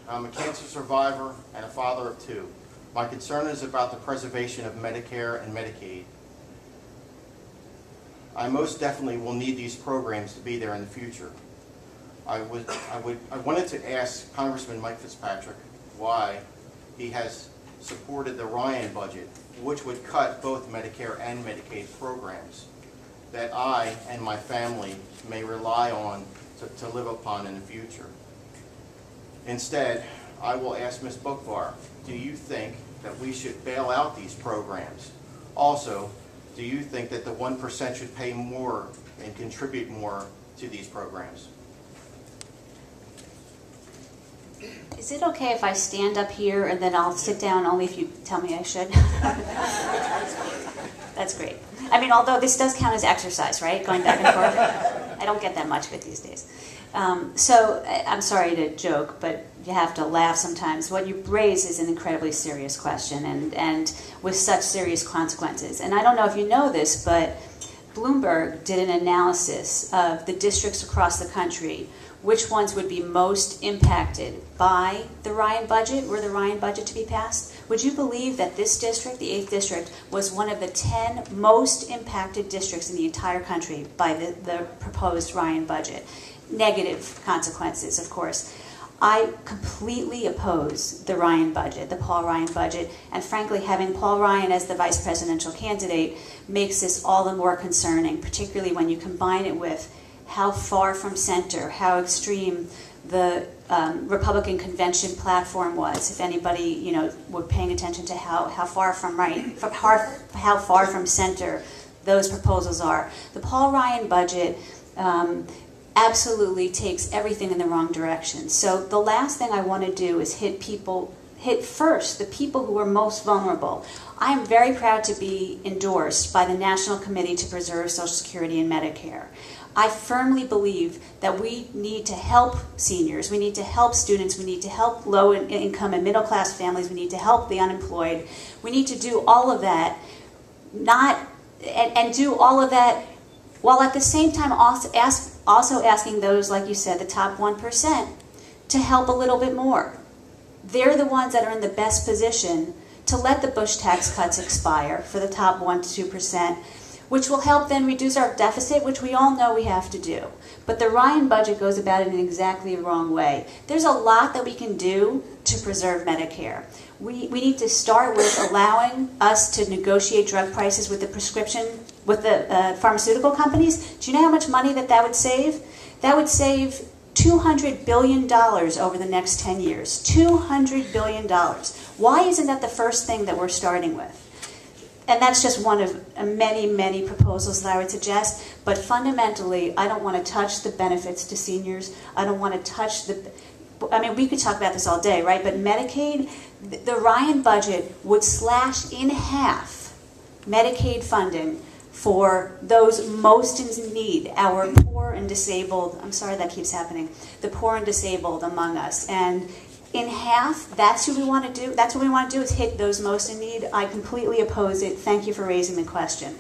I'm a cancer survivor and a father of two. My concern is about the preservation of Medicare and Medicaid. I most definitely will need these programs to be there in the future. I wanted to ask Congressman Mike Fitzpatrick why he has supported the Ryan budget, which would cut both Medicare and Medicaid programs that I and my family may rely on to live upon in the future. Instead, I will ask Ms. Boockvar, do you think that we should bail out these programs? Also, do you think that the 1% should pay more and contribute more to these programs? Is it okay if I stand up here and then I'll sit down only if you tell me I should? That's great. I mean, although this does count as exercise, right? Going back and forth. I don't get that much of it these days. So I'm sorry to joke, but you have to laugh sometimes. What you raise is an incredibly serious question and with such serious consequences. And I don't know if you know this, but Bloomberg did an analysis of the districts across the country, which ones would be most impacted by the Ryan budget, were the Ryan budget to be passed. Would you believe that this district, the 8th district, was one of the 10 most impacted districts in the entire country by the proposed Ryan budget? Negative consequences, of course. I completely oppose the Ryan budget, the Paul Ryan budget, and frankly, having Paul Ryan as the vice presidential candidate makes this all the more concerning, particularly when you combine it with how far from center, how extreme the Republican convention platform was. If anybody, were paying attention to how far from right, how far from center those proposals are. The Paul Ryan budget absolutely takes everything in the wrong direction. So the last thing I want to do is hit first the people who are most vulnerable. I am very proud to be endorsed by the National Committee to Preserve Social Security and Medicare. I firmly believe that we need to help seniors, we need to help students, we need to help low-income and middle-class families, we need to help the unemployed. We need to do all of that, and do all of that while at the same time also asking those, like you said, the top 1%, to help a little bit more. They're the ones that are in the best position to let the Bush tax cuts expire for the top 1 to 2%, which will help then reduce our deficit, which we all know we have to do. But the Ryan budget goes about it in exactly the wrong way. There's a lot that we can do to preserve Medicare. We need to start with allowing us to negotiate drug prices with the pharmaceutical companies. Do you know how much money that would save? That would save $200 billion over the next 10 years. $200 billion. Why isn't that the first thing that we're starting with? And that's just one of many, many proposals that I would suggest. But fundamentally, I don't want to touch the benefits to seniors. I don't want to touch we could talk about this all day, right? But Medicaid, the Ryan budget would slash in half Medicaid funding for those most in need, our poor and disabled. I'm sorry that keeps happening. The poor and disabled among us. And in half, that's who we want to do. That's what we want to do, is hit those most in need. I completely oppose it. Thank you for raising the question.